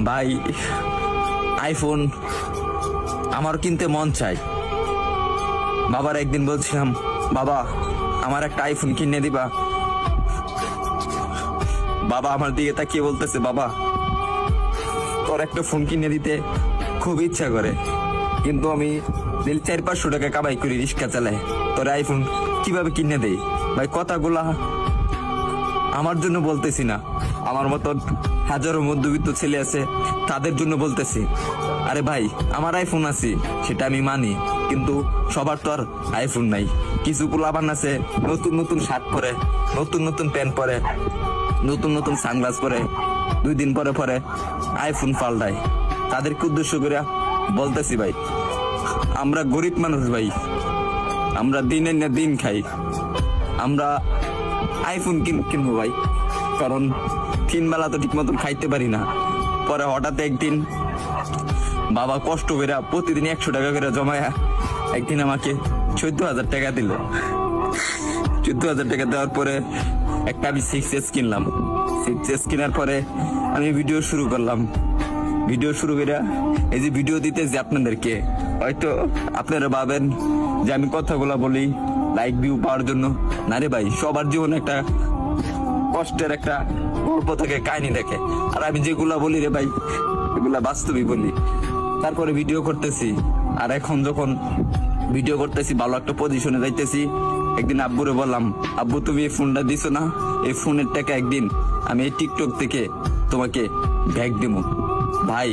ভাই আইফোন আমার কিনতে মন চাই। বাবার একদিন বলছিলাম, বাবা আমার একটা আইফোন কিনে দিবা। বাবা আমার দিকে তাকিয়ে বলতেছে, বাবা তোর একটা ফোন কিনে দিতে খুব ইচ্ছা করে, কিন্তু আমি 400-500 টাকা কামাই করি, রিক্সা চালাই, তোর আইফোন কিভাবে কিনে দেই? ভাই কথাগুলা আমার জন্য বলতেছি না, আমার মতন হাজারো মধ্যবিত্ত ছেলে আছে তাদের জন্য বলতেছি। আরে ভাই আমার আইফোন আছে সেটা আমি মানি, কিন্তু সবার তো আর আইফোন নাই। কিছু পোলাপান আছে নতুন নতুন শার্ট পরে, নতুন নতুন প্যান্ট পরে, নতুন নতুন সানগ্লাস পরে, 2 দিন পরে পরে আইফোন পাল্টায়। তাদেরকে উদ্দেশ্য করে বলতেছি, ভাই আমরা গরিব মানুষ, ভাই আমরা দিনের না দিন খাই, আমরা আইফোন কিনবো ভাই, কারণ 3 বেলা তো ঠিক মতন খাইতে পারি না। পরে হঠাৎ একদিন বাবা কষ্ট করে প্রতিদিন 100 টাকা করে জমায়া একদিন আমাকে 14,000 টাকা দিল। 14,000 টাকা দেওয়ার পরে একটা আমি 6S কিনলাম। 6S কেনার পরে আমি ভিডিও শুরু করলাম। ভিডিও শুরু করে এই যে ভিডিও দিতেছি আপনাদেরকে, হয়তো আপনারা ভাবেন যে আমি কথাগুলা বলি লাইক ভিউ পাওয়ার জন্য। না রে ভাই, সবার জীবনে একটা কষ্টের একটা গল্প থাকে, কাহিনী দেখে, আর আমি যেগুলা বলি রে ভাই এগুলা বাস্তবই বলি। তারপরে ভিডিও করতেছি, আর এখন যখন ভিডিও করতেছি ভালো একটা পজিশনে যাইতেছি, একদিন আব্বুরে বললাম, আব্বু তুমি এই ফোনটা দিছো না, এই ফোনের টাকা একদিন আমি এই টিকটক থেকে তোমাকে ব্যাগ দেবো। ভাই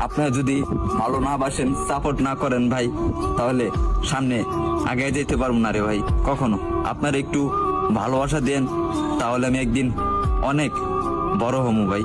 আপনারা যদি ভালো না বাসেন, সাপোর্ট না করেন ভাই, তাহলে সামনে আগে যেতে পারবো না রে ভাই কখনো। আপনারা একটু ভালোবাসা দেন, তাহলে আমি একদিন অনেক বড় হবো ভাই।